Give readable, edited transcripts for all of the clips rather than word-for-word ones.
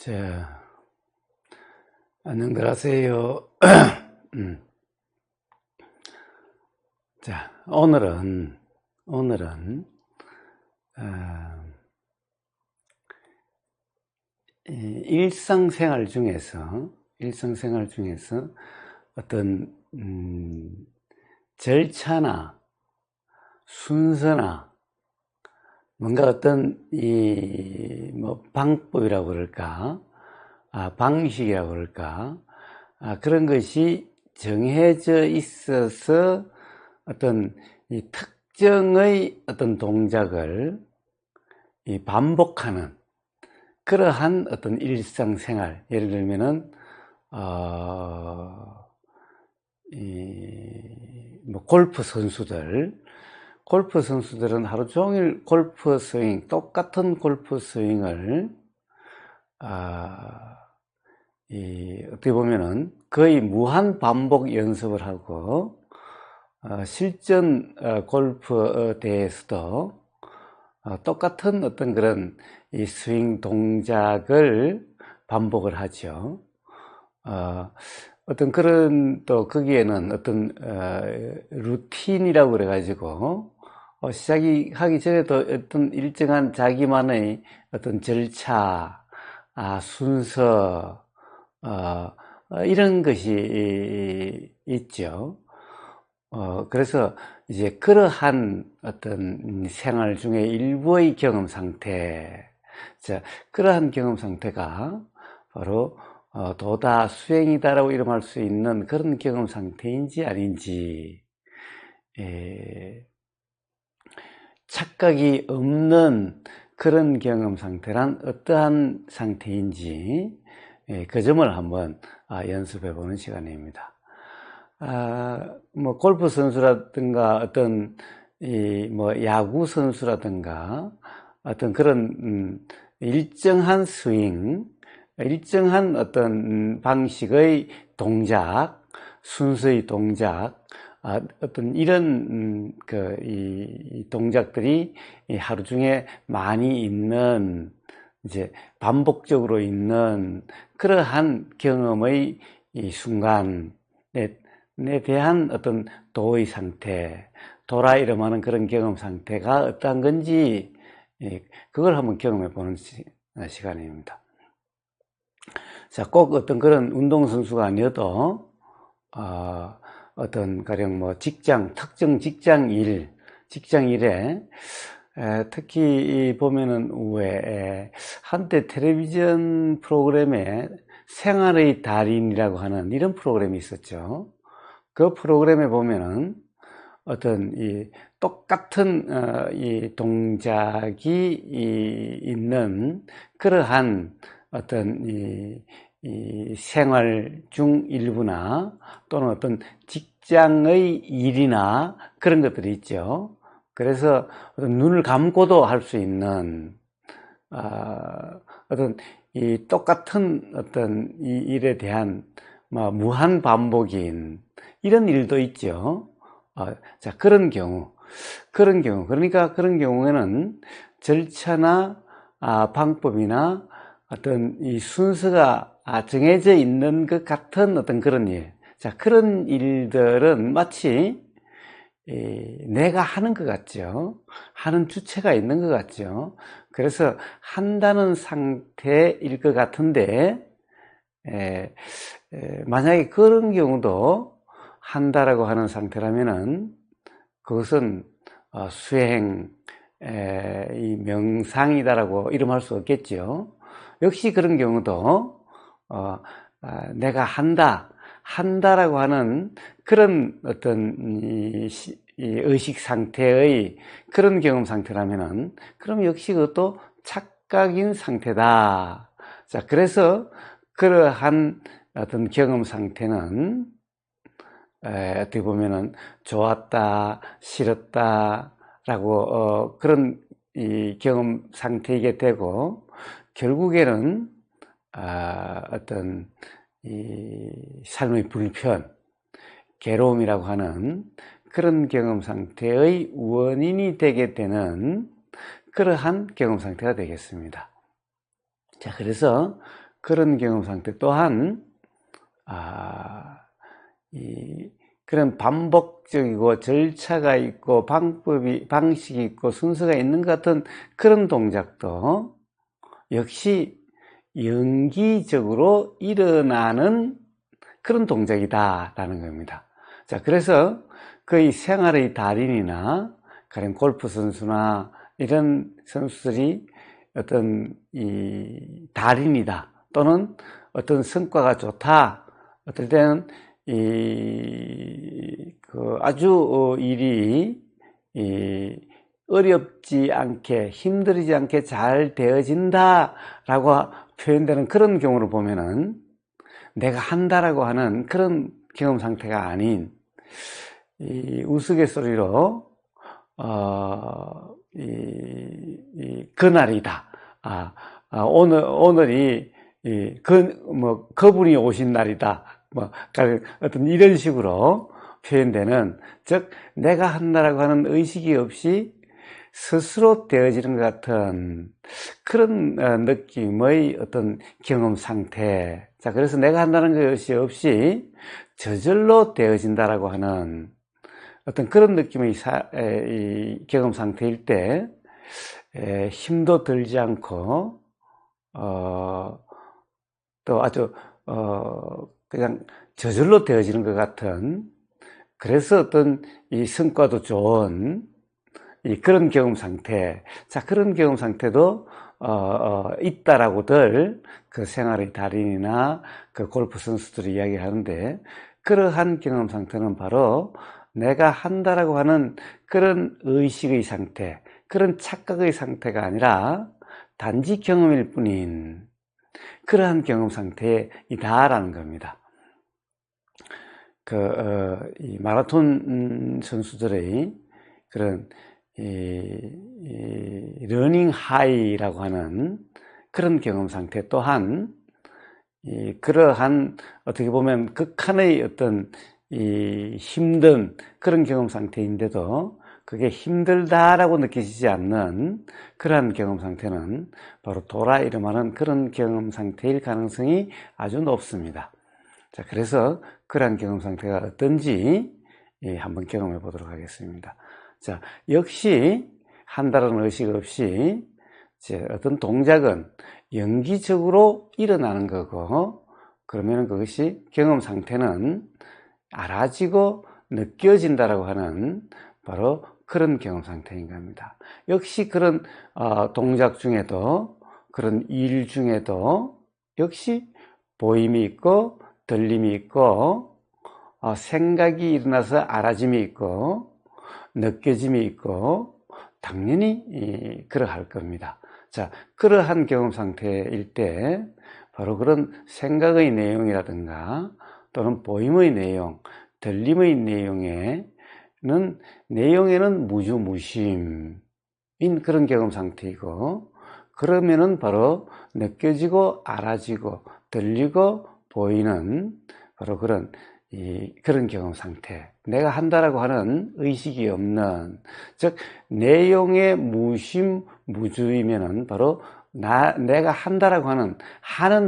자, 안녕들 하세요. 자, 오늘은, 일상생활 중에서 어떤, 절차나 순서나 뭔가 어떤, 방법이라고 그럴까, 방식이라고 그럴까, 그런 것이 정해져 있어서 어떤 이 특정의 어떤 동작을 반복하는 그러한 어떤 일상생활, 예를 들면은 골프 선수들은 하루 종일 골프 스윙, 똑같은 골프 스윙을 어떻게 보면은 거의 무한 반복 연습을 하고 실전 골프 대회에서도 똑같은 어떤 그런 이 스윙 동작을 반복을 하죠. 어떤 그런 또 거기에는 어떤 루틴이라고 그래가지고 시작이 하기 전에도 어떤 일정한 자기만의 어떤 절차, 순서, 이런 것이 있죠. 그래서 이제 그러한 어떤 생활 중에 일부의 경험 상태, 자, 그러한 경험 상태가 바로 도다 수행이다라고 이름할 수 있는 그런 경험 상태인지 아닌지, 착각이 없는 그런 경험 상태란 어떠한 상태인지, 그 점을 한번 연습해 보는 시간입니다. 골프 선수라든가 어떤 야구 선수라든가 어떤 그런 일정한 스윙, 일정한 어떤 방식의 동작, 순서의 동작, 어떤 이런 이 동작들이 하루 중에 많이 있는, 이제 반복적으로 있는 그러한 경험의 이 순간에 대한 어떤 도의 상태, 도라 이름하는 그런 경험 상태가 어떠한 건지, 그걸 한번 경험해 보는 시간입니다. 자, 꼭 어떤 그런 운동선수가 아니어도 어떤 가령 특정 직장일에 특히 보면은 왜 한때 텔레비전 프로그램에 생활의 달인이라고 하는 이런 프로그램이 있었죠. 그 프로그램에 보면은 어떤 이 똑같은 이 동작이 있는 그러한 어떤 이 생활 중 일부나 또는 어떤 직장의 일이나 그런 것들이 있죠. 그래서 어떤 눈을 감고도 할 수 있는 어떤 이 똑같은 어떤 이 일에 대한 무한 반복인 이런 일도 있죠. 자, 그런 경우 그러니까 그런 경우에는 절차나 방법이나 어떤 이 순서가 정해져 있는 것 같은 어떤 그런 일, 자, 그런 일들은 마치 내가 하는 것 같죠. 하는 주체가 있는 것 같죠. 그래서 한다는 상태일 것 같은데, 만약에 그런 경우도 한다라고 하는 상태라면은 그것은 수행, 이 명상이다라고 이름할 수 없겠죠. 역시 그런 경우도 내가 한다라고 하는 그런 어떤 이 의식 상태의 그런 경험 상태라면은 그럼 역시 그것도 착각인 상태다. 자, 그래서 그러한 어떤 경험 상태는 어떻게 보면은 좋았다, 싫었다라고 그런 이 경험 상태이게 되고, 결국에는 어떤 이 삶의 불편, 괴로움이라고 하는 그런 경험 상태의 원인이 되게 되는 그러한 경험 상태가 되겠습니다. 자, 그래서 그런 경험 상태 또한 그런 반복적이고 절차가 있고 방식이 있고 순서가 있는 것 같은 그런 동작도 역시 연기적으로 일어나는 그런 동작이다라는 겁니다. 자, 그래서 거의 생활의 달인이나 가령 골프 선수나 이런 선수들이 어떤 달인이다 또는 어떤 성과가 좋다, 어떨 때는 아주 일이 어렵지 않게 힘들지 않게 잘 되어진다라고 표현되는 그런 경우를 보면은 내가 한다라고 하는 그런 경험 상태가 아닌 우스갯소리로 그날이다. 오늘이 그분이 오신 날이다. 어떤 이런 식으로 표현되는, 즉 내가 한다라고 하는 의식이 없이 스스로 되어지는 것 같은 그런 느낌의 어떤 경험 상태. 자, 그래서 내가 한다는 것이 없이 저절로 되어진다라고 하는 어떤 그런 느낌의 경험 상태일 때 힘도 들지 않고 또 아주 그냥 저절로 되어지는 것 같은, 그래서 어떤 이 성과도 좋은 그런 경험 상태. 자, 그런 경험 상태도 있다라고들 그 생활의 달인이나 그 골프 선수들이 이야기하는데, 그러한 경험 상태는 바로 내가 한다라고 하는 그런 의식의 상태, 그런 착각의 상태가 아니라 단지 경험일 뿐인 그러한 경험 상태이다라는 겁니다. 이 마라톤 선수들의 그런 러닝 하이라고 하는 그런 경험 상태 또한 그러한 어떻게 보면 극한의 어떤 힘든 그런 경험 상태인데도 그게 힘들다라고 느껴지지 않는 그러한 경험 상태는 바로 도라 이름하는 그런 경험 상태일 가능성이 아주 높습니다. 자, 그래서 그러한 경험 상태가 어떤지 한번 경험해 보도록 하겠습니다. 자, 역시 한다는 의식 없이 어떤 동작은 연기적으로 일어나는 거고, 그러면 그것이 경험 상태는 알아지고 느껴진다라고 하는 바로 그런 경험 상태인 겁니다. 역시 그런 동작 중에도, 그런 일 중에도 역시 보임이 있고 들림이 있고 생각이 일어나서 알아짐이 있고 느껴짐이 있고 당연히 그러할 겁니다. 자, 그러한 경험 상태일 때 바로 그런 생각의 내용이라든가 또는 보임의 내용, 들림의 내용에는 무주무심인 그런 경험 상태이고, 그러면은 바로 느껴지고 알아지고 들리고 보이는 바로 그런 경험 상태, 내가 한다라고 하는 의식이 없는, 즉 내용의 무심무주이면은 바로 내가 한다라고 하는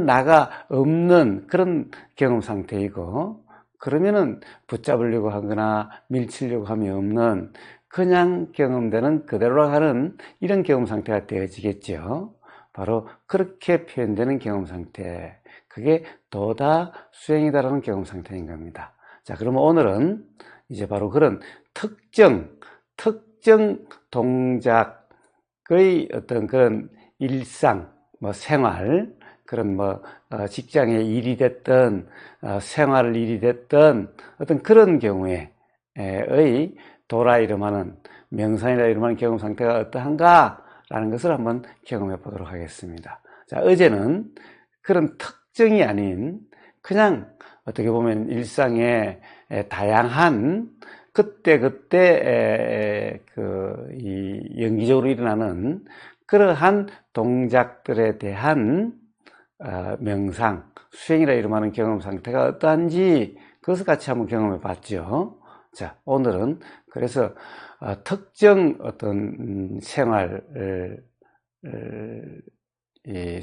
나가 없는 그런 경험 상태이고, 그러면은 붙잡으려고 하거나 밀치려고 함이 없는 그냥 경험되는 그대로 가는 이런 경험 상태가 되어지겠죠. 바로 그렇게 표현되는 경험 상태, 그게 도다 수행이다라는 경험 상태인 겁니다. 자, 그러면 오늘은 이제 바로 그런 특정 동작의 어떤 그런 일상, 생활, 그런 직장의 일이 됐든 생활 일이 됐든 어떤 그런 경우에의 도라 이름하는, 명상이라 이름하는 경험 상태가 어떠한가라는 것을 한번 경험해 보도록 하겠습니다. 자, 어제는 그런 특정이 아닌 그냥 어떻게 보면 일상의 다양한 그때 연기적으로 일어나는 그러한 동작들에 대한 명상, 수행이라 이름하는 경험 상태가 어떠한지 그것을 같이 한번 경험해 봤죠. 자, 오늘은 그래서 특정 어떤 생활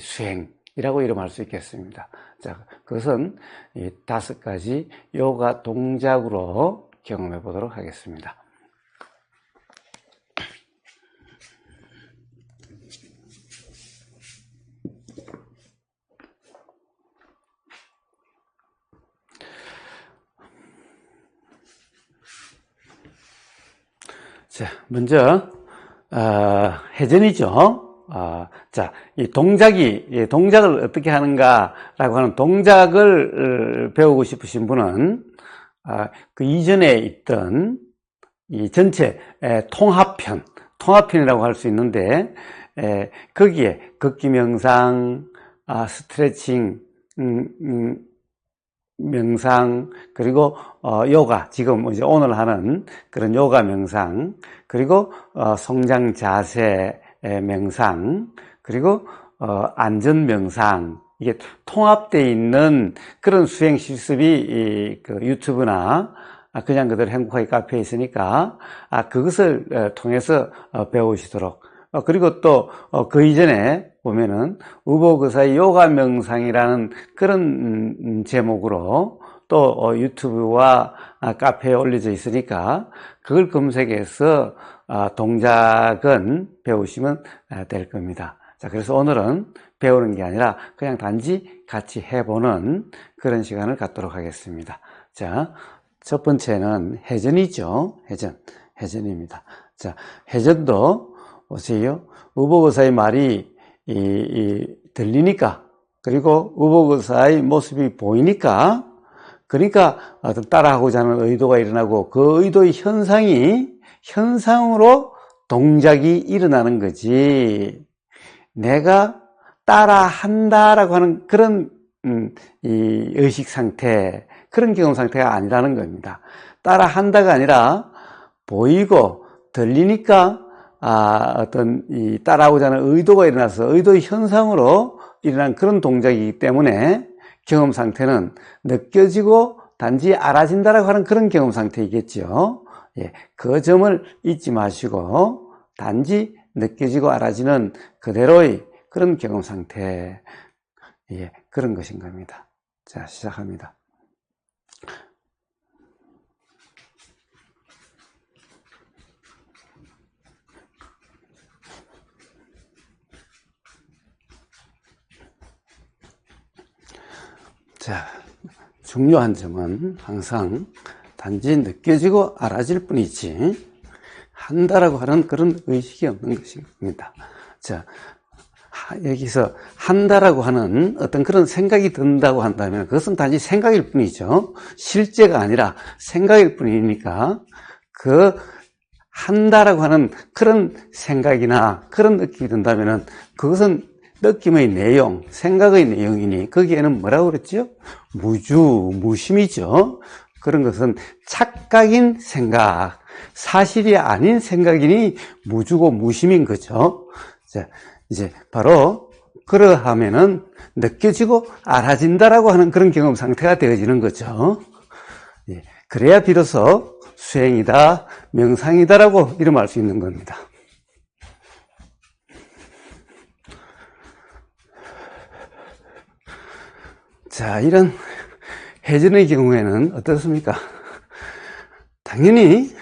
수행, 이라고 이름할 수 있겠습니다. 자, 그것은 이 5가지 요가 동작으로 경험해 보도록 하겠습니다. 자, 먼저 회전이죠. 자, 이 동작을 어떻게 하는가라고 하는 동작을 배우고 싶으신 분은 그 이전에 있던 이 전체 통합편이라고 할 수 있는데 거기에 걷기 명상, 스트레칭, 명상, 그리고 요가, 지금 이제 오늘 하는 그런 요가 명상, 그리고 성장 자세 명상, 그리고 안전 명상, 이게 통합되어 있는 그런 수행 실습이 그 유튜브나 그냥 그대로 행복하게 카페에 있으니까 그것을 통해서 배우시도록, 그리고 또 그 이전에 보면은 우보그사의 요가 명상이라는 그런 제목으로 또 유튜브와 카페에 올려져 있으니까 그걸 검색해서 동작은 배우시면 될 겁니다. 자, 그래서 오늘은 배우는 게 아니라 그냥 단지 같이 해보는 그런 시간을 갖도록 하겠습니다. 자, 첫 번째는 회전이죠. 회전입니다. 자, 회전도 보세요. 우보그사의 말이 들리니까, 그리고 우보그사의 모습이 보이니까, 그러니까 따라하고자 하는 의도가 일어나고 그 의도의 현상으로 동작이 일어나는 거지. 내가 따라한다라고 하는 그런 이 의식 상태, 그런 경험 상태가 아니라는 겁니다. 따라한다가 아니라 보이고 들리니까 어떤 이 따라하고자 하는 의도가 일어나서 의도의 현상으로 일어난 그런 동작이기 때문에 경험 상태는 느껴지고 단지 알아진다라고 하는 그런 경험 상태이겠죠. 예, 그 점을 잊지 마시고 단지 느껴지고 알아지는 그대로의 그런 경험 상태, 예, 그런 것인 겁니다. 자, 시작합니다. 자, 중요한 점은 항상 단지 느껴지고 알아질 뿐이지 한다라고 하는 그런 의식이 없는 것입니다. 자, 여기서 한다라고 하는 어떤 그런 생각이 든다고 한다면 그것은 단지 생각일 뿐이죠. 실제가 아니라 생각일 뿐이니까 그 한다라고 하는 그런 생각이나 그런 느낌이 든다면 그것은 느낌의 내용, 생각의 내용이니 거기에는 뭐라고 그랬죠? 무심이죠. 그런 것은 착각인 생각, 사실이 아닌 생각이니 무주고 무심인 거죠. 자, 이제 바로 그러하면은 느껴지고 알아진다라고 하는 그런 경험 상태가 되어지는 거죠. 예, 그래야 비로소 수행이다, 명상이다라고 이름할 수 있는 겁니다. 자, 이런 회전의 경우에는 어떻습니까? 당연히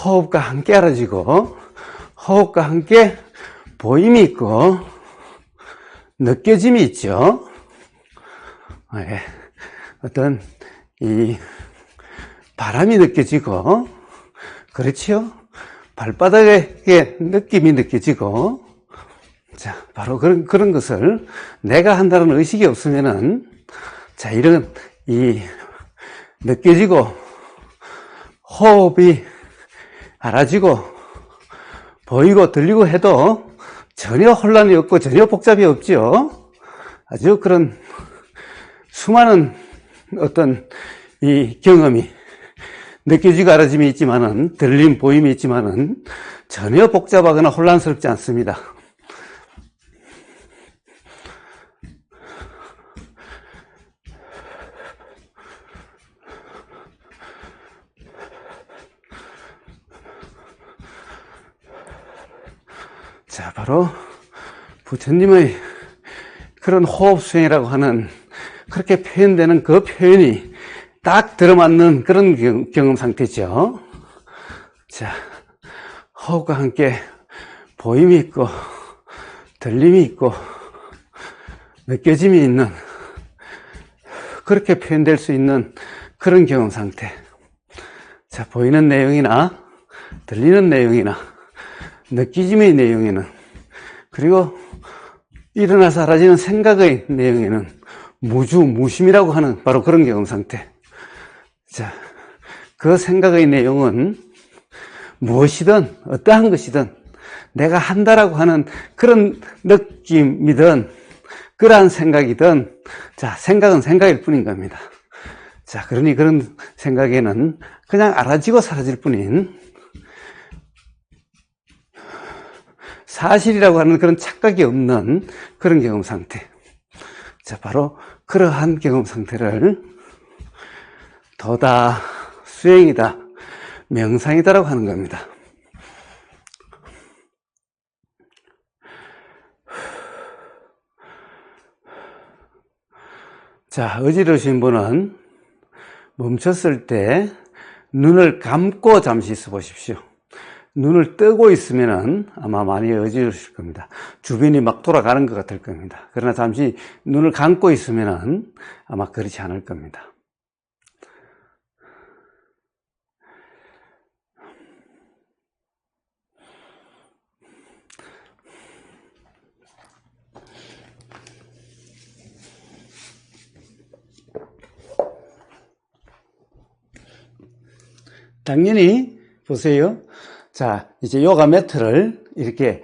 호흡과 함께 알아지고 호흡과 함께 보임이 있고 느껴짐이 있죠. 네. 어떤 이 바람이 느껴지고, 그렇지요? 발바닥에 느낌이 느껴지고, 자, 바로 그런 것을 내가 한다는 의식이 없으면은, 자, 이런 이 느껴지고 호흡이 알아지고 보이고 들리고 해도 전혀 혼란이 없고 전혀 복잡이 없지요. 아주 그런 수많은 어떤 이 경험이 느껴지고 알아짐이 있지만은, 들림, 보임이 있지만은 전혀 복잡하거나 혼란스럽지 않습니다. 자, 바로 부처님의 그런 호흡 수행이라고 하는 그렇게 표현되는 그 표현이 딱 들어맞는 그런 경험 상태죠. 자, 호흡과 함께 보임이 있고 들림이 있고 느껴짐이 있는 그렇게 표현될 수 있는 그런 경험 상태. 자, 보이는 내용이나 들리는 내용이나 느끼짐의 내용에는 그리고 일어나 사라지는 생각의 내용에는 무심이라고 하는 바로 그런 경험 상태. 자, 그 생각의 내용은 무엇이든 어떠한 것이든 내가 한다라고 하는 그런 느낌이든 그러한 생각이든 자, 생각은 생각일 뿐인 겁니다. 자, 그러니 그런 생각에는 그냥 알아지고 사라질 뿐인 사실이라고 하는 그런 착각이 없는 그런 경험 상태. 자, 바로 그러한 경험 상태를 도다, 수행이다, 명상이다라고 하는 겁니다. 자, 어지러우신 분은 멈췄을 때 눈을 감고 잠시 있어 보십시오. 눈을 뜨고 있으면은 아마 많이 어지러우실 겁니다. 주변이 막 돌아가는 것 같을 겁니다. 그러나 잠시 눈을 감고 있으면은 아마 그렇지 않을 겁니다. 당연히 보세요. 자, 이제 요가 매트를 이렇게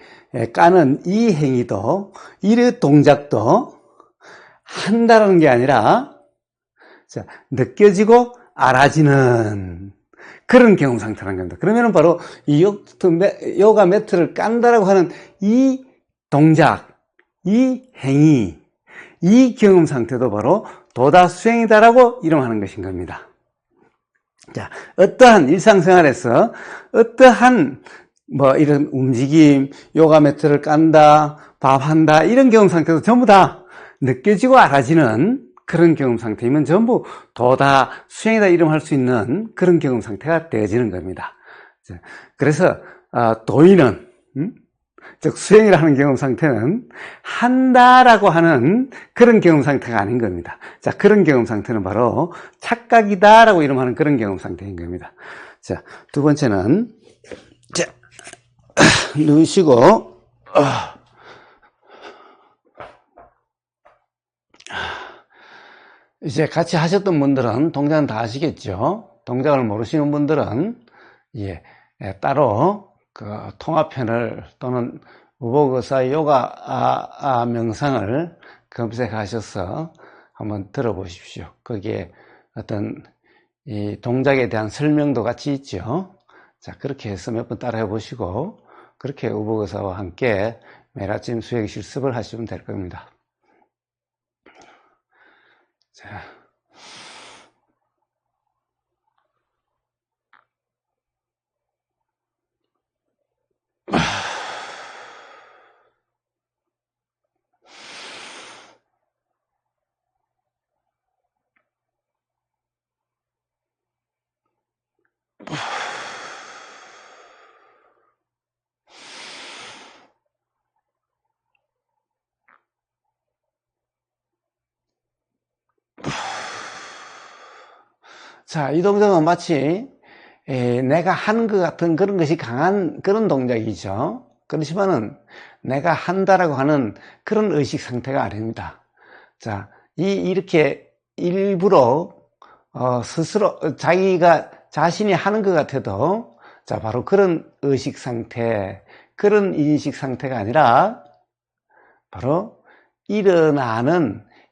까는 이 행위도, 이 동작도 한다는 게 아니라, 자, 느껴지고 알아지는 그런 경험 상태라는 겁니다. 그러면 바로 이 요가 매트를 깐다라고 하는 이 동작, 이 행위, 이 경험 상태도 바로 도다 수행이다라고 이름하는 것인 겁니다. 자, 어떠한 일상생활에서 어떠한 이런 움직임, 요가 매트를 깐다, 밥한다 이런 경험 상태도 전부 다 느껴지고 알아지는 그런 경험 상태이면 전부 도다 수행이다 이름할 수 있는 그런 경험 상태가 되어지는 겁니다. 그래서 도의는 즉 수행이라는 경험 상태는 한다라고 하는 그런 경험 상태가 아닌 겁니다. 자, 그런 경험 상태는 바로 착각이다라고 이름하는 그런 경험 상태인 겁니다. 자, 두 번째는 자, 눈 쉬고 이제 같이 하셨던 분들은 동작은 다 아시겠죠? 동작을 모르시는 분들은 따로 그 통합편을 또는 우보그사 요가 명상을 검색하셔서 한번 들어보십시오. 거기에 어떤 이 동작에 대한 설명도 같이 있죠. 자, 그렇게 해서 몇 번 따라해 보시고 그렇게 우보그사와 함께 매일 아침 수행 실습을 하시면 될 겁니다. 자. 자, 이 동작은 마치 내가 하는 것 같은 그런 것이 강한 그런 동작이죠. 그렇지만은 내가 한다라고 하는 그런 의식 상태가 아닙니다. 자, 이렇게 일부러 스스로 자기가 자신이 하는 것 같아도 자, 바로 그런 의식 상태, 그런 인식 상태가 아니라 바로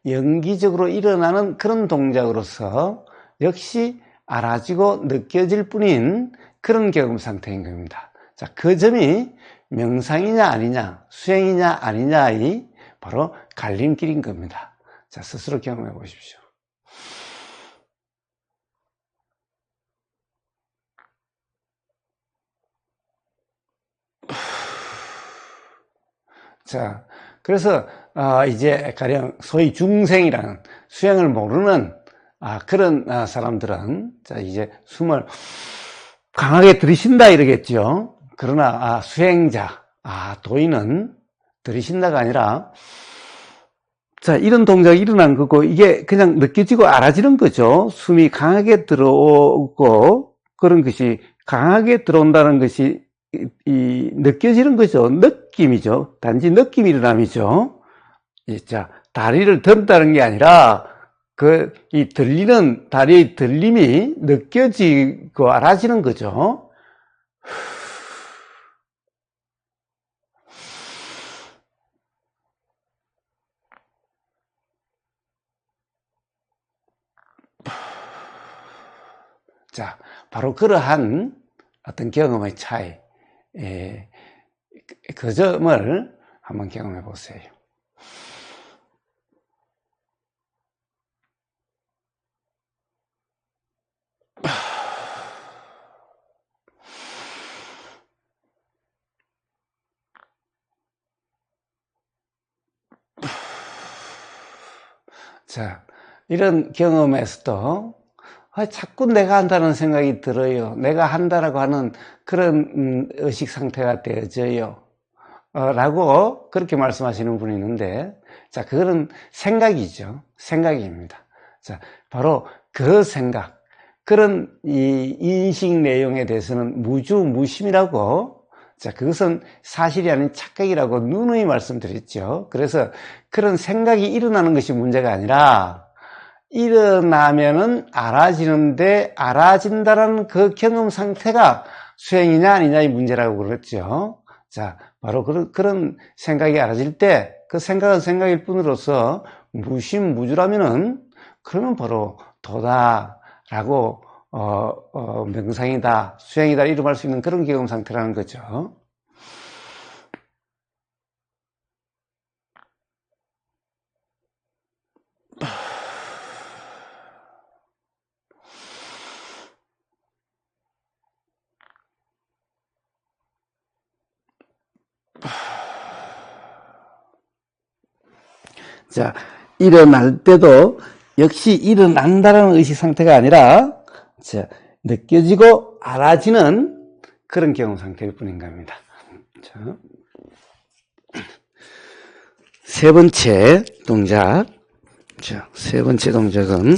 연기적으로 일어나는 그런 동작으로서 역시 알아지고 느껴질 뿐인 그런 경험 상태인 겁니다. 자, 그 점이 명상이냐 아니냐, 수행이냐 아니냐의 바로 갈림길인 겁니다. 자, 스스로 경험해 보십시오. 자, 그래서 이제 가령 소위 중생이라는 수행을 모르는 그런 사람들은 자 이제 숨을 강하게 들이쉰다 이러겠죠. 그러나 수행자, 도인은 들이쉰다가 아니라 자 이런 동작이 일어난 거고 이게 그냥 느껴지고 알아지는 거죠. 숨이 강하게 들어오고 그런 것이 강하게 들어온다는 것이 느껴지는 거죠. 느낌이죠. 단지 느낌 일어남이죠. 자, 다리를 든다는 게 아니라 이 들리는 다리의 들림이 느껴지고 알아지는 거죠. 자, 바로 그러한 어떤 경험의 차이, 그 점을 한번 경험해 보세요. 자, 이런 경험에서도 자꾸 내가 한다는 생각이 들어요. 내가 한다라고 하는 그런 의식 상태가 되어져요. 라고 그렇게 말씀하시는 분이 있는데, 자, 그거는 생각이죠. 생각입니다. 자, 바로 그 생각, 그런 이 인식 내용에 대해서는 무주무심이라고, 자, 그것은 사실이 아닌 착각이라고 누누이 말씀드렸죠. 그래서 그런 생각이 일어나는 것이 문제가 아니라, 일어나면은 알아지는데 알아진다는 그 경험 상태가 수행이냐 아니냐의 문제라고 그랬죠. 자, 바로 그런 생각이 알아질 때 그 생각은 생각일 뿐으로서 무심무주라면은 그러면 바로 도다라고 명상이다, 수행이다 이름할 수 있는 그런 경험 상태라는 거죠. 자, 일어날 때도 역시 일어난다는 의식 상태가 아니라 자, 느껴지고 알아지는 그런 경험 상태일 뿐인 겁니다. 자, 세 번째 동작. 자, 세 번째 동작은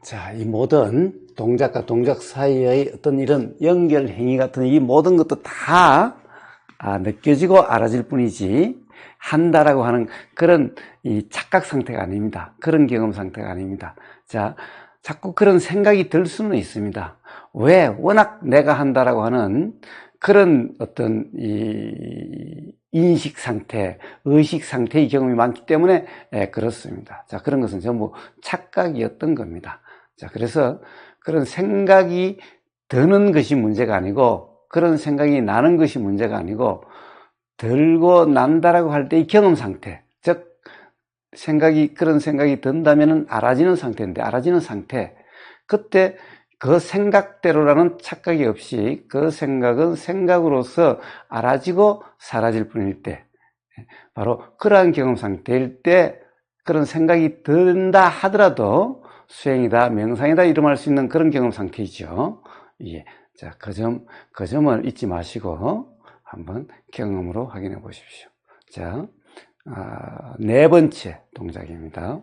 자, 이 모든 동작과 동작 사이의 어떤 이런 연결 행위 같은 이 모든 것도 다 느껴지고 알아질 뿐이지 한다라고 하는 그런 이 착각 상태가 아닙니다. 그런 경험 상태가 아닙니다. 자, 자꾸 그런 생각이 들 수는 있습니다. 왜? 워낙 내가 한다라고 하는 그런 어떤 이 인식 상태, 의식 상태의 경험이 많기 때문에 그렇습니다. 자, 그런 것은 전부 착각이었던 겁니다. 자, 그래서 그런 생각이 드는 것이 문제가 아니고 그런 생각이 나는 것이 문제가 아니고 들고 난다라고 할 때 이 경험 상태, 즉 그런 생각이 든다면은 알아지는 상태인데, 알아지는 상태, 그때 그 생각대로라는 착각이 없이 그 생각은 생각으로서 알아지고 사라질 뿐일 때, 바로 그러한 경험 상태일 때 그런 생각이 든다 하더라도 수행이다, 명상이다 이름할 수 있는 그런 경험 상태이죠. 예. 자, 그 점을 잊지 마시고 한번 경험으로 확인해 보십시오. 자, 네 번째 동작입니다.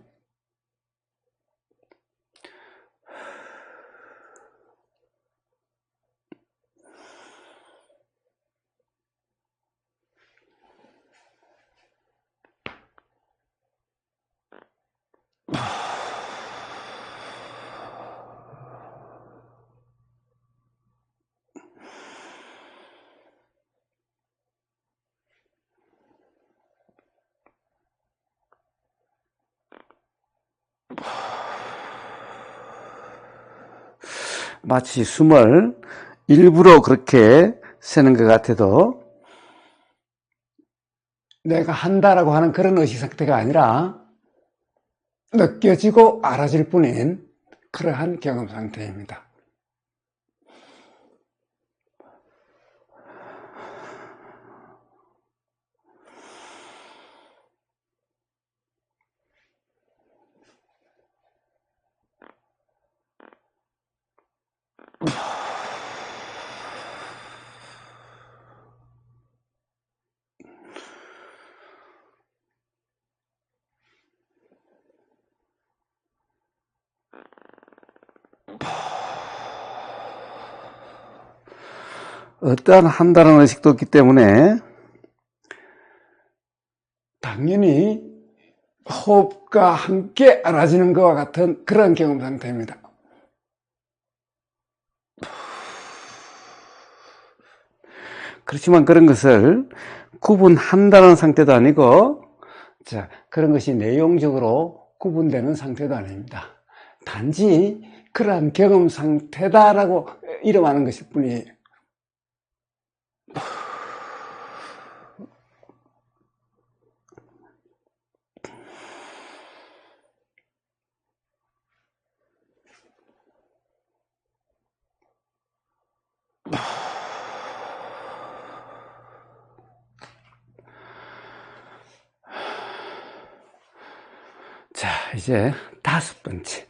마치 숨을 일부러 그렇게 새는 것 같아도 내가 한다라고 하는 그런 의식 상태가 아니라 느껴지고 알아질 뿐인 그러한 경험 상태입니다. 어떠한 한다는 의식도 없기 때문에 당연히 호흡과 함께 알아지는 것과 같은 그런 경험 상태입니다. 그렇지만 그런 것을 구분한다는 상태도 아니고, 자, 그런 것이 내용적으로 구분되는 상태도 아닙니다. 단지 그러한 경험 상태다라고 이름하는 것일 뿐이에요. 자, 이제 다섯 번째.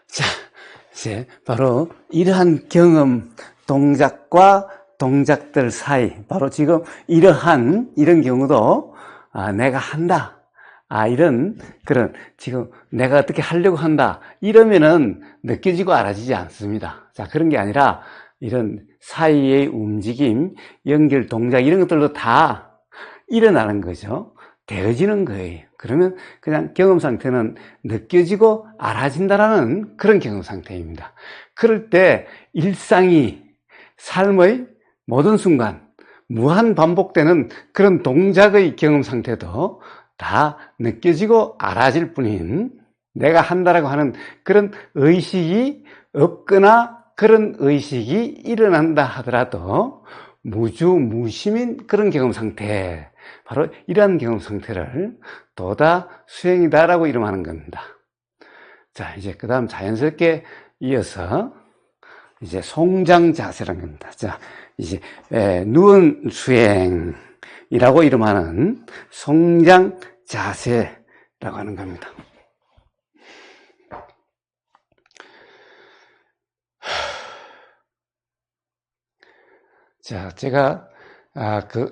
자, 이제 바로 이러한 경험, 동작과 동작들 사이, 바로 지금 이런 경우도 내가 한다. 그런 지금 내가 어떻게 하려고 한다. 이러면은 느껴지고 알아지지 않습니다. 자, 그런 게 아니라 이런 사이의 움직임, 연결, 동작 이런 것들도 다 일어나는 거죠. 되어지는 거예요. 그러면 그냥 경험 상태는 느껴지고 알아진다라는 그런 경험 상태입니다. 그럴 때 일상이 삶의 모든 순간 무한 반복되는 그런 동작의 경험 상태도 다 느껴지고 알아질 뿐인 내가 한다라고 하는 그런 의식이 없거나 그런 의식이 일어난다 하더라도 무주무심인 그런 경험 상태, 바로 이러한 경험 상태를 도다 수행이다라고 이름하는 겁니다. 자, 이제 그 다음 자연스럽게 이어서 이제 송장 자세라는 겁니다. 자, 이제 누운 수행이라고 이름하는 송장 자세라고 하는 겁니다. 자, 제가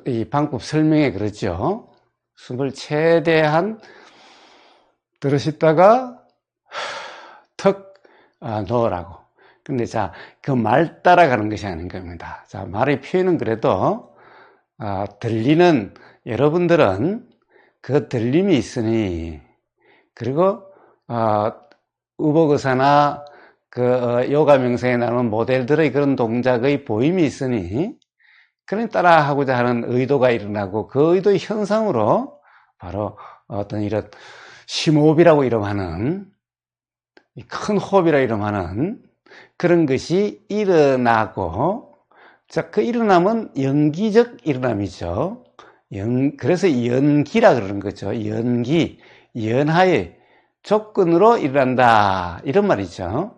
이 방법 설명에 그랬죠. 숨을 최대한 들으시다가 턱 넣으라고. 근데 자, 그 말 따라가는 것이 아닌 겁니다. 자, 말의 표현은 그래도 들리는 여러분들은 그 들림이 있으니, 그리고 의복의사나 요가 명상에 나오는 모델들의 그런 동작의 보임이 있으니, 그런 따라하고자 하는 의도가 일어나고, 그 의도의 현상으로 바로 어떤 이런 심호흡이라고 이름하는, 큰 호흡이라 이름하는 그런 것이 일어나고, 자, 그 일어남은 연기적 일어남이죠. 그래서 연기라 그러는 거죠. 연기, 연하의 조건으로 일어난다, 이런 말이죠.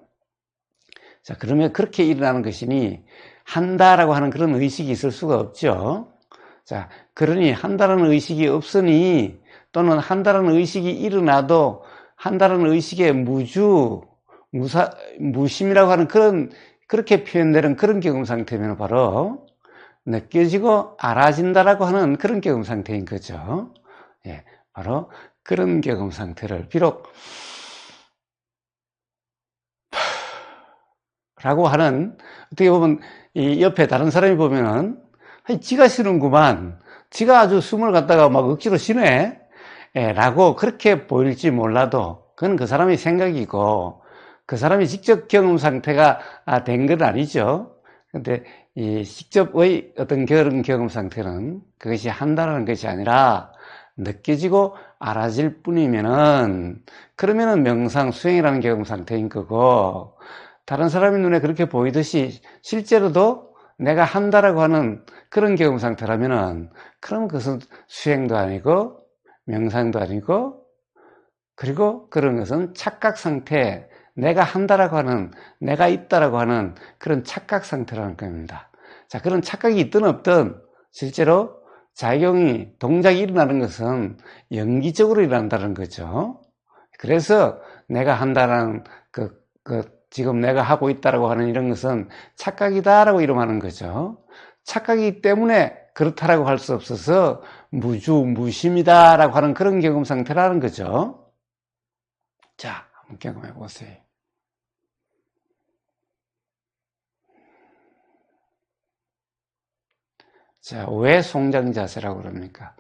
자, 그러면 그렇게 일어나는 것이니 한다라고 하는 그런 의식이 있을 수가 없죠. 자, 그러니 한다라는 의식이 없으니, 또는 한다라는 의식이 일어나도 한다라는 의식의 무심이라고 하는 그렇게 표현되는 그런 경험 상태면 바로 느껴지고 알아진다라고 하는 그런 경험 상태인 거죠. 예, 바로 그런 경험 상태를 비록 라고 하는, 어떻게 보면 이 옆에 다른 사람이 보면은 지가 쉬는구만, 지가 아주 숨을 갖다가 막 억지로 쉬네, 라고 그렇게 보일지 몰라도 그건 그 사람의 생각이고, 그 사람이 직접 경험 상태가 된 건 아니죠. 근데 이 직접의 어떤 그런 경험 상태는 그것이 한다는 것이 아니라 느껴지고 알아질 뿐이면은, 그러면은 명상 수행이라는 경험 상태인 거고, 다른 사람의 눈에 그렇게 보이듯이 실제로도 내가 한다라고 하는 그런 경험 상태라면은, 그럼 그것은 수행도 아니고 명상도 아니고, 그리고 그런 것은 착각 상태, 내가 한다라고 하는, 내가 있다라고 하는 그런 착각 상태라는 겁니다. 자, 그런 착각이 있든 없든 실제로 작용이, 동작이 일어나는 것은 연기적으로 일어난다는 거죠. 그래서 내가 한다는 지금 내가 하고 있다라고 하는 이런 것은 착각이다라고 이름하는 거죠. 착각이기 때문에 그렇다라고 할 수 없어서 무심이다라고 하는 그런 경험 상태라는 거죠. 자, 한번 경험해 보세요. 자, 왜 송장 자세라고 그럽니까?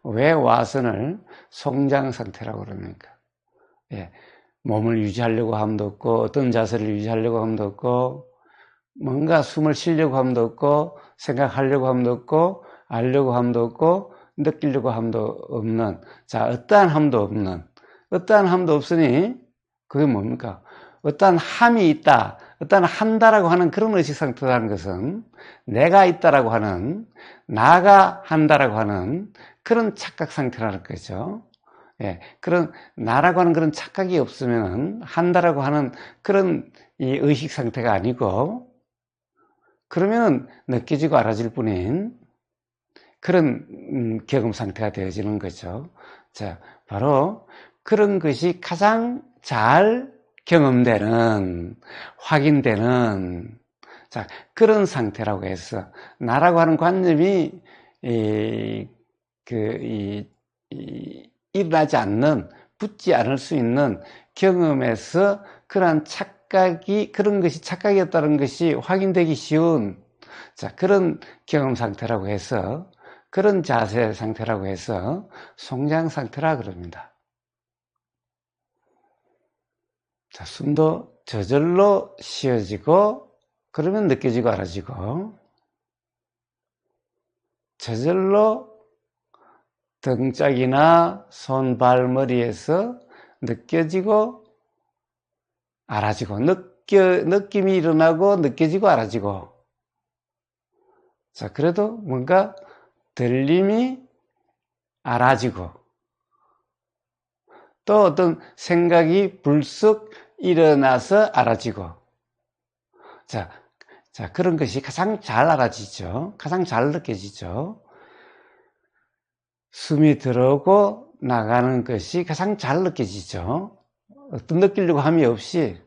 왜 와선을 송장 상태라고 그럽니까? 예, 몸을 유지하려고 함도 없고, 어떤 자세를 유지하려고 함도 없고, 뭔가 숨을 쉬려고 함도 없고, 생각하려고 함도 없고, 알려고 함도 없고, 느끼려고 함도 없는, 자, 어떠한 함도 없는, 어떠한 함도 없으니 그게 뭡니까? 어떠한 함이 있다, 어떠한 한다라고 하는 그런 의식 상태라는 것은 내가 있다라고 하는, 나가 한다라고 하는 그런 착각 상태라는 거죠. 예, 그런 나라고 하는 그런 착각이 없으면 한다라고 하는 그런 이 의식 상태가 아니고, 그러면 느껴지고 알아질 뿐인 그런 경험 상태가 되어지는 거죠. 자, 바로 그런 것이 가장 잘 경험되는, 확인되는, 자, 그런 상태라고 해서, 나라고 하는 관념이 일어나지 않는, 붙지 않을 수 있는 경험에서 그러한 착각이, 그런 것이 착각이었다는 것이 확인되기 쉬운, 자, 그런 경험 상태라고 해서, 그런 자세 상태라고 해서 송장 상태라 그럽니다. 자, 숨도 저절로 쉬어지고, 그러면 느껴지고 알아지고, 저절로 등짝이나 손, 발, 머리에서 느껴지고 알아지고, 느낌이 일어나고 느껴지고 알아지고. 자, 그래도 뭔가 들림이 알아지고, 또 어떤 생각이 불쑥 일어나서 알아지고. 자, 그런 것이 가장 잘 알아지죠. 가장 잘 느껴지죠. 숨이 들어오고 나가는 것이 가장 잘 느껴지죠. 어떤 느끼려고 함이 없이,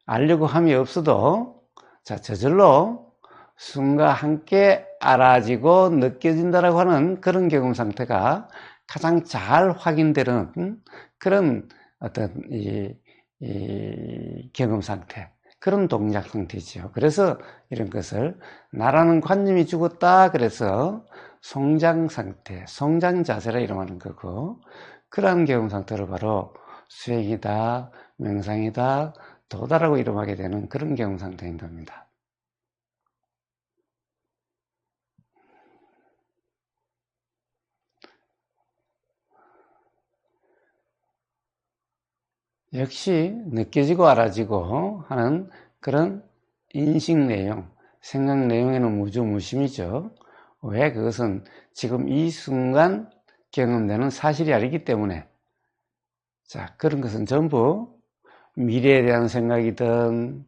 알려고 함이 없어도, 자, 저절로 숨과 함께 알아지고 느껴진다라고 하는 그런 경험 상태가 가장 잘 확인되는 그런 어떤 이 경험 상태, 그런 동작 상태지요. 그래서 이런 것을 나라는 관념이 죽었다 그래서 송장 상태, 송장 자세라 이름하는 거고, 그러한 경험 상태를 바로 수행이다, 명상이다, 도다라고 이름하게 되는 그런 경험 상태인 겁니다. 역시 느껴지고 알아지고 하는 그런 인식 내용, 생각 내용에는 무조무심이죠. 왜? 그것은 지금 이 순간 경험되는 사실이 아니기 때문에. 자, 그런 것은 전부 미래에 대한 생각이든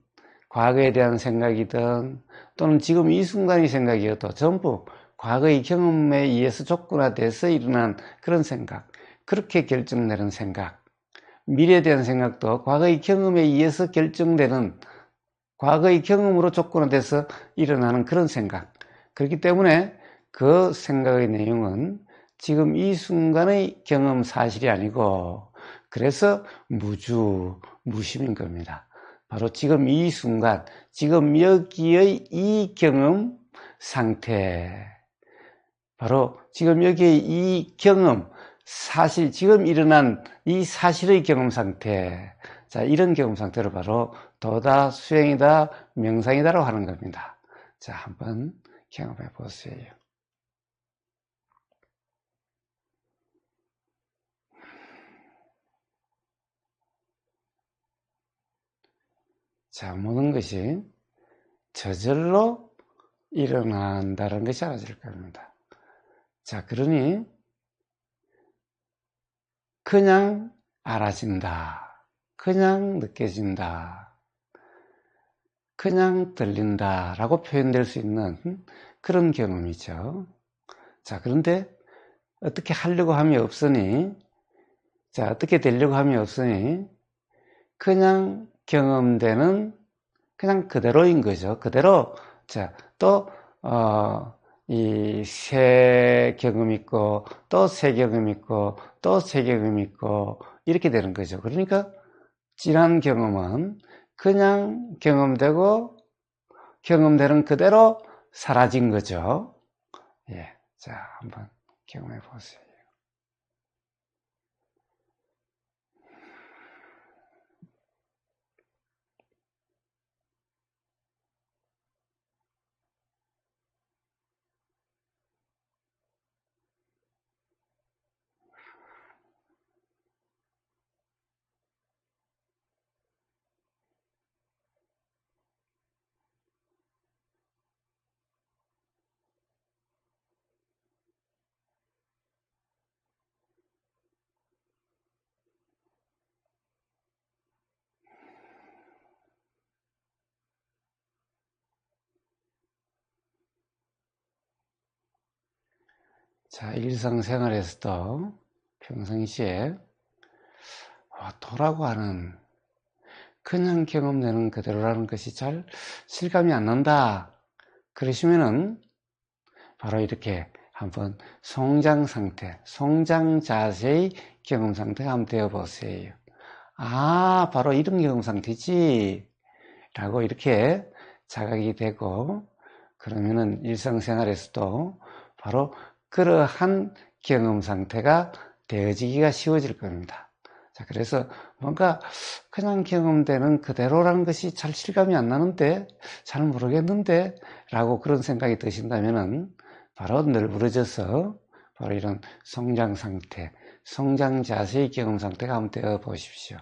과거에 대한 생각이든 또는 지금 이 순간의 생각이어도 전부 과거의 경험에 의해서 조건화돼서 일어난 그런 생각, 그렇게 결정되는 생각, 미래에 대한 생각도 과거의 경험에 의해서 결정되는, 과거의 경험으로 조건화돼서 일어나는 그런 생각. 그렇기 때문에 그 생각의 내용은 지금 이 순간의 경험 사실이 아니고, 그래서 무심인 겁니다. 바로 지금 이 순간, 지금 여기의 이 경험 상태, 바로 지금 여기의 이 경험 사실, 지금 일어난 이 사실의 경험 상태, 자, 이런 경험 상태를 바로 도다, 수행이다, 명상이다라고 하는 겁니다. 자, 한번 경험해 보세요. 자, 모든 것이 저절로 일어난다는 것이 알아질 겁니다. 자, 그러니 그냥 알아진다, 그냥 느껴진다, 그냥 들린다 라고 표현될 수 있는 그런 경험이죠. 자, 그런데 어떻게 하려고 함이 없으니, 자, 어떻게 되려고 함이 없으니 그냥 경험되는 그냥 그대로인 거죠. 그대로. 자, 또 이 새 경험 있고 또 새 경험 있고 또 새 경험 있고 이렇게 되는 거죠. 그러니까 지난 경험은 그냥 경험되고 경험되는 그대로 사라진 거죠. 예, 자, 한번 경험해 보세요. 자, 일상생활에서도 평상시에 도라고 하는 그냥 경험되는 그대로라는 것이 잘 실감이 안 난다 그러시면은 바로 이렇게 한번 송장 상태, 송장 자세의 경험 상태가 한번 되어 보세요. 아, 바로 이런 경험 상태지 라고 이렇게 자각이 되고, 그러면은 일상생활에서도 바로 그러한 경험 상태가 되어지기가 쉬워질 겁니다. 자, 그래서 뭔가 그냥 경험되는 그대로라는 것이 잘 실감이 안 나는데, 잘 모르겠는데, 라고 그런 생각이 드신다면은, 바로 늘부러져서, 바로 이런 성장 상태, 성장 자세의 경험 상태가 한번 되어 보십시오.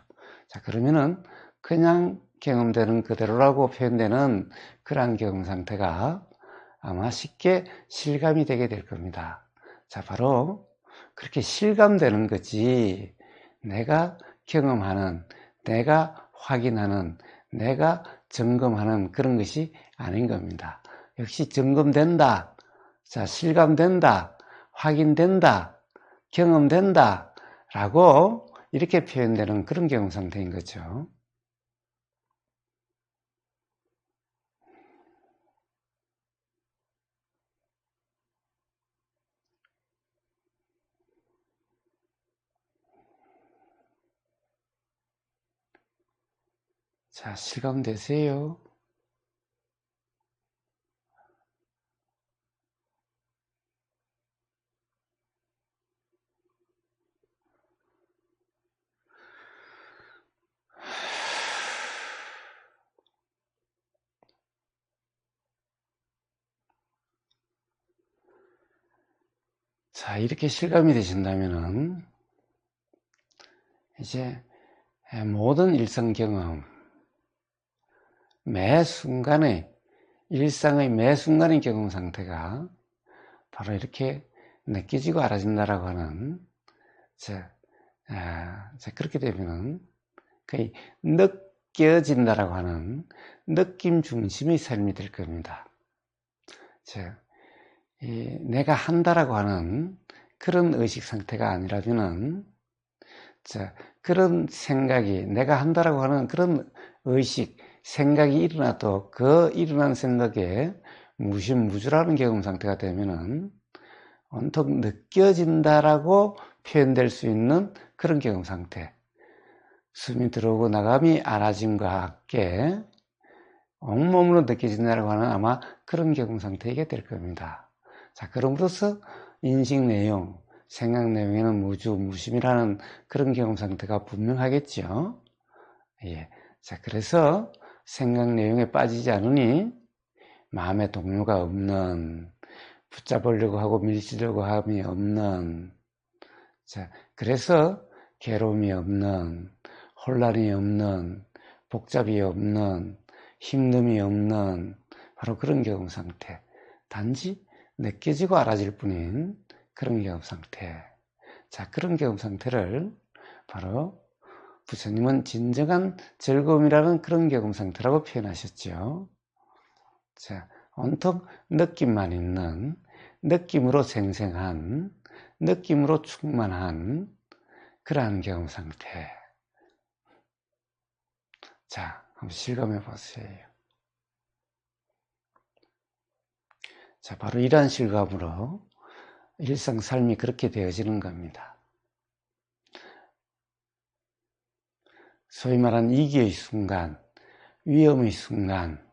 자, 그러면은, 그냥 경험되는 그대로라고 표현되는 그러한 경험 상태가 아마 쉽게 실감이 되게 될 겁니다. 자, 바로 그렇게 실감되는 거지, 내가 경험하는, 내가 확인하는, 내가 점검하는 그런 것이 아닌 겁니다. 역시 점검된다, 자, 실감된다, 확인된다, 경험된다 라고 이렇게 표현되는 그런 경험 상태인 거죠. 자, 실감되세요? 자, 이렇게 실감이 되신다면은 이제 모든 일상 경험, 매 순간의 일상의 매 순간의 경험 상태가 바로 이렇게 느껴지고 알아진다라고 하는, 그렇게 되면은 거의 느껴진다라고 하는 느낌 중심의 삶이 될 겁니다. 내가 한다라고 하는 그런 의식 상태가 아니라면은, 그런 생각이, 내가 한다라고 하는 그런 의식, 생각이 일어나도 그 일어난 생각에 무시무주라는 경험 상태가 되면은 온통 느껴진다라고 표현될 수 있는 그런 경험 상태. 숨이 들어오고 나감이 알아짐과 함께 온몸으로 느껴진다라고 하는 아마 그런 경험 상태이게 될 겁니다. 자, 그럼으로써 인식 내용, 생각 내용에는 무심이라는 그런 경험 상태가 분명하겠죠. 예. 자, 그래서 생각 내용에 빠지지 않으니 마음에 동요가 없는, 붙잡으려고 하고 밀치려고 함이 없는, 자, 그래서 괴로움이 없는, 혼란이 없는, 복잡이 없는, 힘듦이 없는 바로 그런 경험 상태. 단지 느껴지고 알아질 뿐인 그런 경험 상태. 자, 그런 경험 상태를 바로 부처님은 진정한 즐거움이라는 그런 경험 상태라고 표현하셨죠. 자, 온통 느낌만 있는, 느낌으로 생생한, 느낌으로 충만한 그러한 경험 상태. 자, 한번 실감해 보세요. 자, 바로 이러한 실감으로 일상 삶이 그렇게 되어지는 겁니다. 소위 말하는 위기의 순간, 위험의 순간,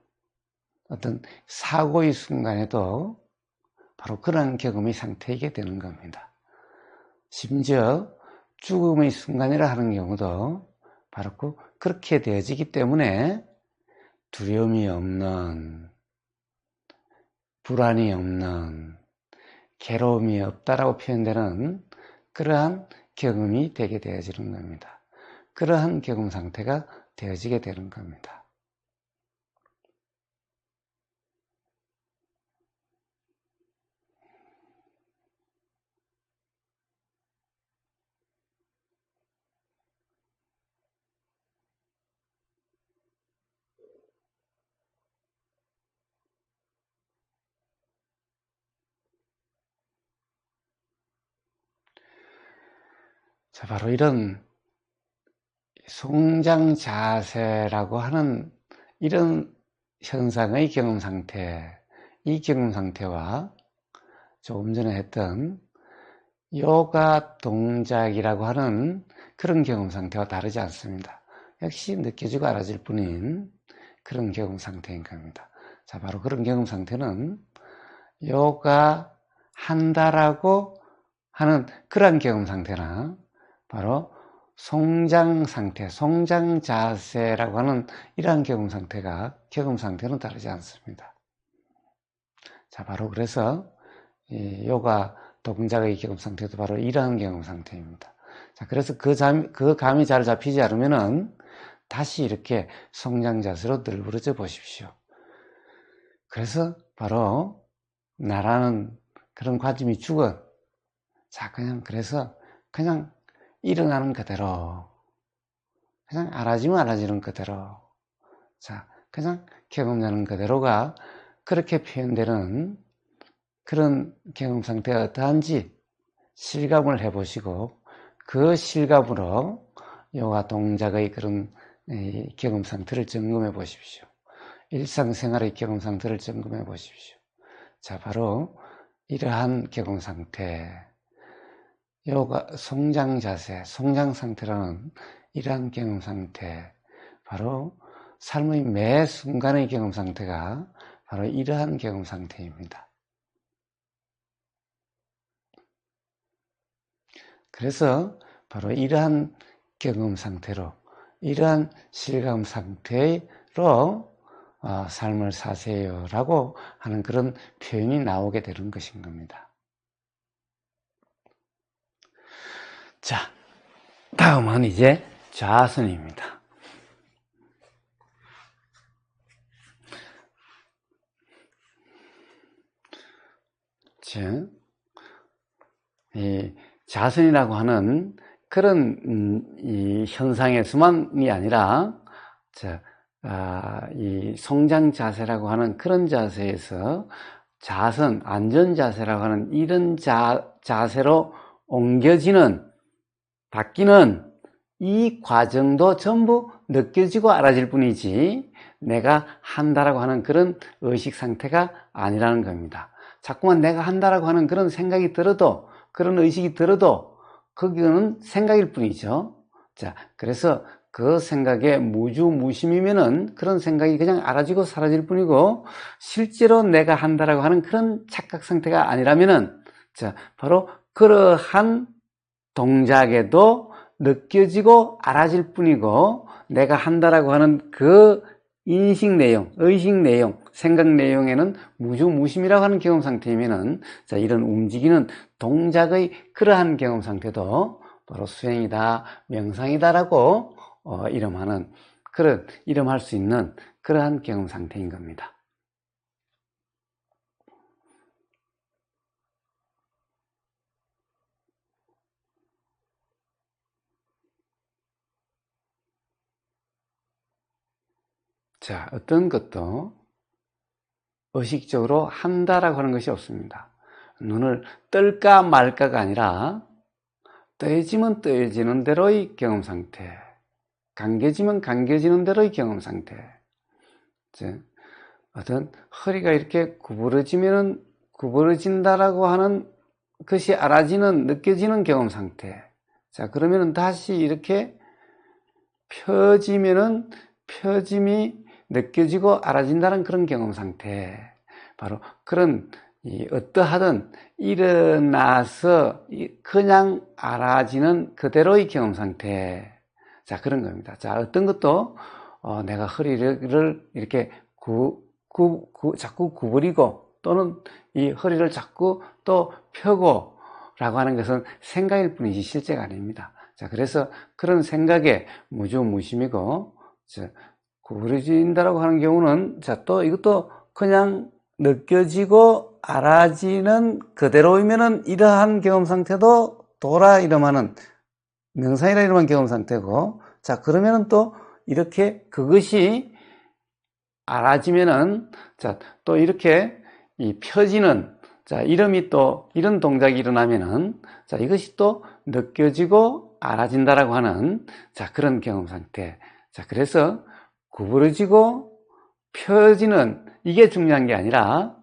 어떤 사고의 순간에도 바로 그런 경험의 상태이게 되는 겁니다. 심지어 죽음의 순간이라 하는 경우도 바로 그렇게 되어지기 때문에 두려움이 없는, 불안이 없는, 괴로움이 없다라고 표현되는 그러한 경험이 되게 되어지는 겁니다. 그러한 경험 상태가 되어지게 되는 겁니다. 자, 바로 이런 성장 자세라고 하는 이런 현상의 경험 상태, 이 경험 상태와 조금 전에 했던 요가 동작이라고 하는 그런 경험 상태와 다르지 않습니다. 역시 느껴지고 알아질 뿐인 그런 경험 상태인 겁니다. 자, 바로 그런 경험 상태는 요가 한다라고 하는 그러한 경험 상태나 바로 송장 상태, 송장 자세라고 하는 이러한 경험 상태는 다르지 않습니다. 자, 바로 그래서 이 요가 동작의 경험 상태도 바로 이러한 경험 상태입니다. 자, 그래서 그 감이 잘 잡히지 않으면은 다시 이렇게 송장 자세로 늘부러져 보십시오. 그래서 바로 나라는 그런 관점이 죽어. 자, 그래서 그냥 일어나는 그대로, 그냥 알아지면 알아지는 그대로, 자, 그냥 경험하는 그대로가 그렇게 표현되는 그런 경험 상태가 어떠한지 실감을 해보시고, 그 실감으로 요가 동작의 그런 경험 상태를 점검해 보십시오. 일상생활의 경험 상태를 점검해 보십시오. 자, 바로 이러한 경험 상태, 요가 송장 자세, 송장 상태라는 이러한 경험 상태, 바로 삶의 매 순간의 경험 상태가 바로 이러한 경험 상태입니다. 그래서 바로 이러한 경험 상태로, 이러한 실감 상태로 삶을 사세요라고 하는 그런 표현이 나오게 되는 것인 겁니다. 자, 다음은 이제 좌선입니다. 즉, 이 자선이라고 하는 그런 이 현상에서만이 아니라, 이 성장 자세라고 하는 그런 자세에서 자선, 안전 자세라고 하는 이런 자세로 옮겨지는, 바뀌는 이 과정도 전부 느껴지고 알아질 뿐이지 내가 한다라고 하는 그런 의식 상태가 아니라는 겁니다. 자꾸만 내가 한다라고 하는 그런 생각이 들어도, 그런 의식이 들어도 그거는 생각일 뿐이죠. 자, 그래서 그 생각에 무주무심이면은 그런 생각이 그냥 알아지고 사라질 뿐이고, 실제로 내가 한다라고 하는 그런 착각 상태가 아니라면은, 자, 바로 그러한 동작에도 느껴지고 알아질 뿐이고, 내가 한다라고 하는 그 인식 내용, 의식 내용, 생각 내용에는 무주무심이라고 하는 경험 상태이면은, 자, 이런 움직이는 동작의 그러한 경험 상태도 바로 수행이다, 명상이다라고 이름할 수 있는 그러한 경험 상태인 겁니다. 자, 어떤 것도 의식적으로 한다라고 하는 것이 없습니다. 눈을 뜰까 말까가 아니라 떠해지면 떠해지는 대로의 경험 상태, 감겨지면 감겨지는 대로의 경험 상태. 즉, 어떤 허리가 이렇게 구부러지면 구부러진다라고 하는 것이 알아지는, 느껴지는 경험 상태. 자, 그러면은 다시 이렇게 펴지면은 펴짐이 느껴지고 알아진다는 그런 경험 상태. 바로 그런 어떠하든 일어나서 그냥 알아지는 그대로의 경험 상태. 자, 그런 겁니다. 자, 어떤 것도 내가 허리를 이렇게 자꾸 구부리고 또는 이 허리를 자꾸 또 펴고 라고 하는 것은 생각일 뿐이지 실제가 아닙니다. 자, 그래서 그런 생각에 무주무심이고, 구부러진다라고 하는 경우는, 자, 또 이것도 그냥 느껴지고 알아지는 그대로이면은 이러한 경험 상태도 도라 이름하는 명상이라 이름한 경험 상태고, 자, 그러면은 또 이렇게 그것이 알아지면은, 자, 또 이렇게 이 펴지는, 자, 이런 동작이 일어나면은, 자, 이것이 또 느껴지고 알아진다라고 하는, 자, 그런 경험 상태. 자, 그래서 구부러지고 펴지는, 이게 중요한 게 아니라,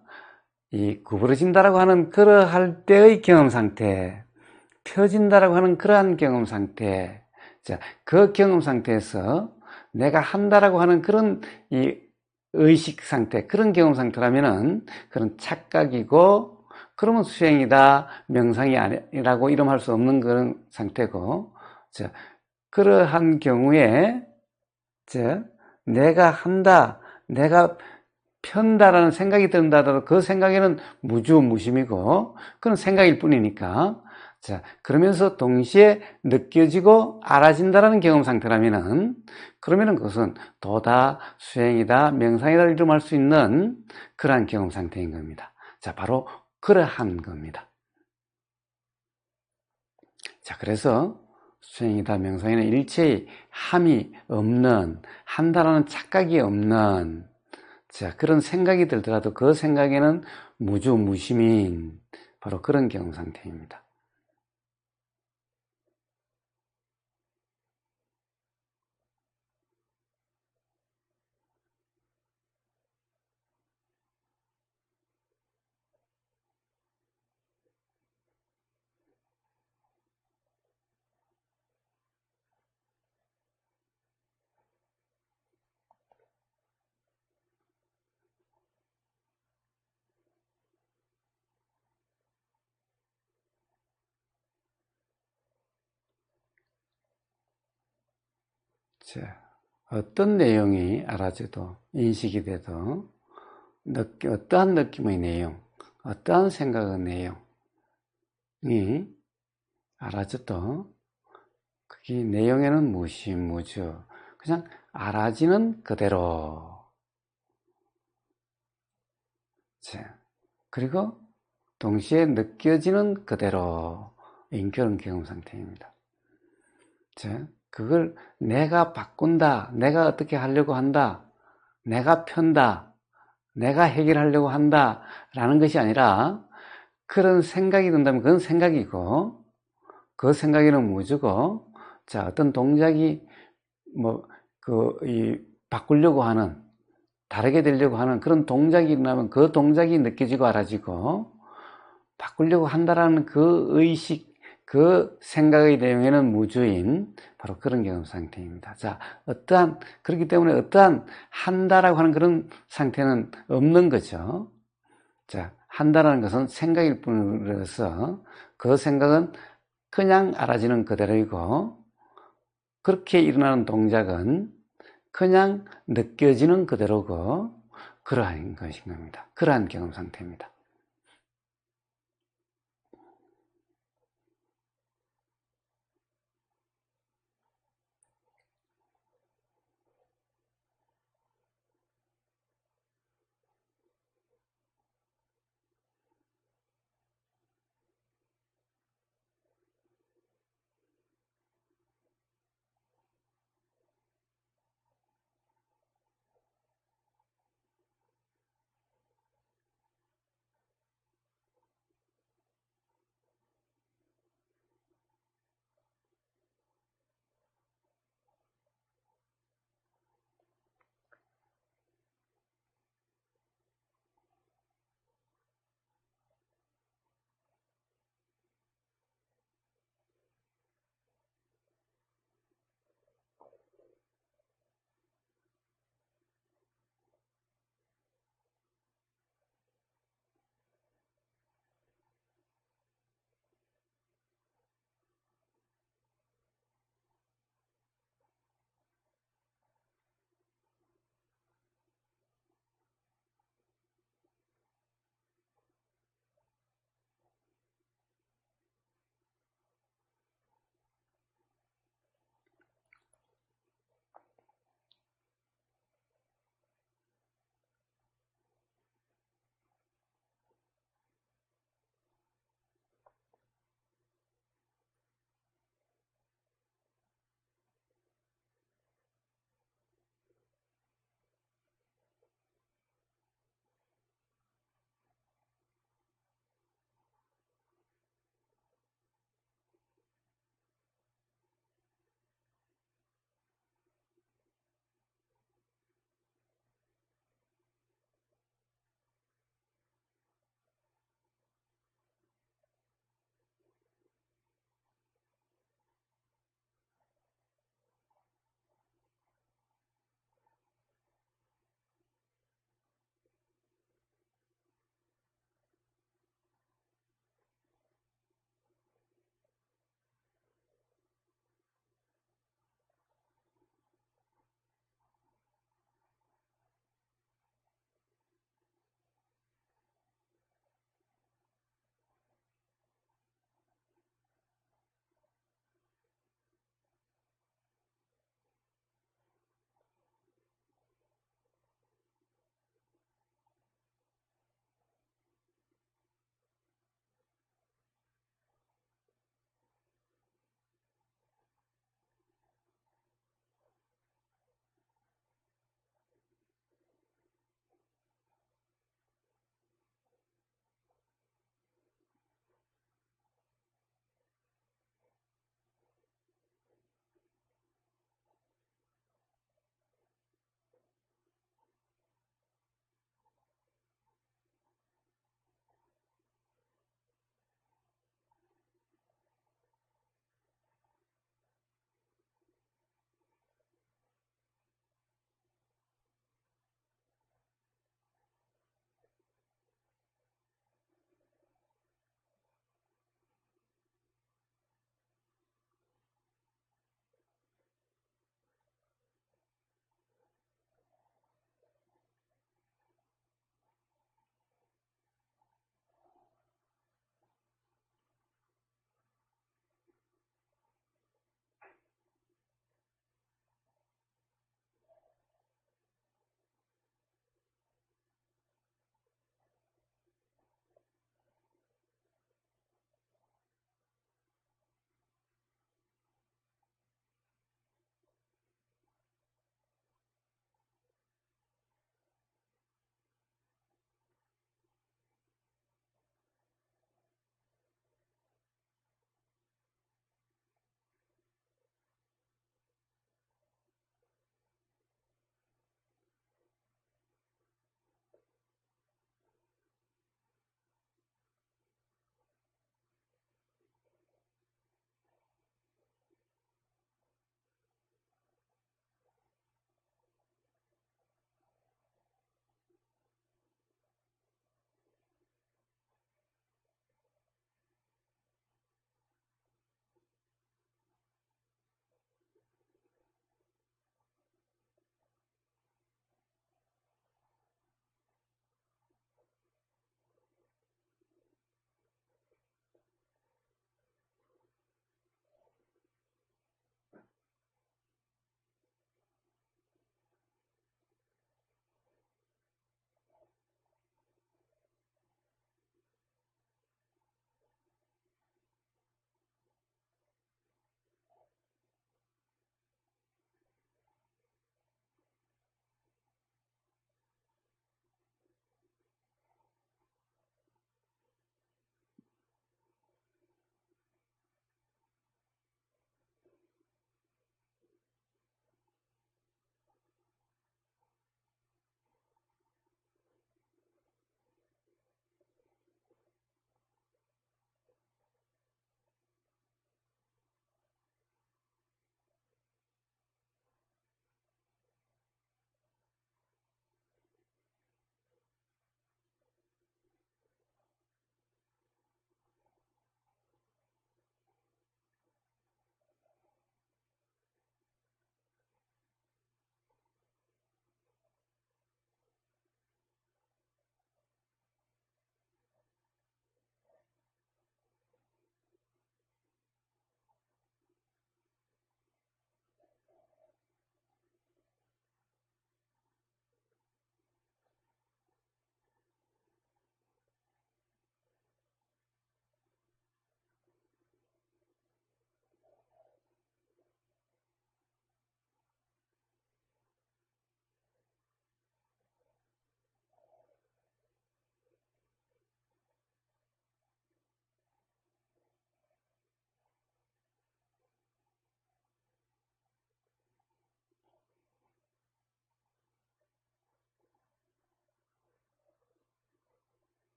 이 구부러진다라고 하는 그러할 때의 경험 상태, 펴진다라고 하는 그러한 경험 상태, 자, 그 경험 상태에서 내가 한다라고 하는 그런 이 의식 상태, 그런 경험 상태라면은 그런 착각이고 그러면 수행이다, 명상이 아니라고 이름할 수 없는 그런 상태고, 자, 그러한 경우에, 자, 내가 한다, 내가 편다라는 생각이 든다 하더라도 그 생각에는 무주무심이고, 그건 생각일 뿐이니까, 자, 그러면서 동시에 느껴지고 알아진다라는 경험 상태라면은, 그러면은 그것은 도다, 수행이다, 명상이다 이름할 수 있는 그러한 경험 상태인 겁니다. 자, 바로 그러한 겁니다. 자, 그래서 수행이다, 명상이나 일체의 함이 없는, 한다라는 착각이 없는, 자, 그런 생각이 들더라도 그 생각에는 무주무심인 바로 그런 경험 상태입니다. 자, 어떤 내용이 알아져도 인식이 돼도 어떠한 느낌의 내용, 어떠한 생각의 내용이 알아져도 그게 내용에는 무시무주 그냥 알아지는 그대로. 자, 그리고 동시에 느껴지는 그대로인 그런 경험 상태입니다. 자, 그걸 내가 바꾼다, 내가 어떻게 하려고 한다, 내가 편다, 내가 해결하려고 한다 라는 것이 아니라 그런 생각이 든다면 그건 생각이고 그 생각에는 무주고, 자, 어떤 동작이 바꾸려고 하는, 다르게 되려고 하는 그런 동작이 일어나면 그 동작이 느껴지고 알아지고, 바꾸려고 한다라는 그 의식, 그 생각의 내용에는 무주인 바로 그런 경험 상태입니다. 자, 그렇기 때문에 어떠한 한다라고 하는 그런 상태는 없는 거죠. 자, 한다라는 것은 생각일 뿐이라서 그 생각은 그냥 알아지는 그대로이고, 그렇게 일어나는 동작은 그냥 느껴지는 그대로고, 그러한 것인 겁니다. 그러한 경험 상태입니다.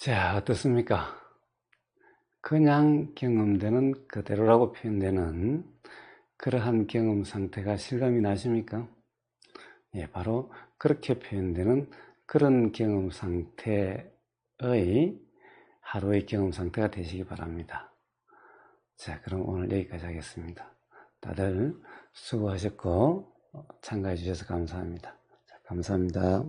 자, 어떻습니까? 그냥 경험되는 그대로라고 표현되는 그러한 경험 상태가 실감이 나십니까? 예, 바로 그렇게 표현되는 그런 경험 상태의 하루의 경험 상태가 되시기 바랍니다. 자, 그럼 오늘 여기까지 하겠습니다. 다들 수고하셨고 참가해 주셔서 감사합니다. 자, 감사합니다.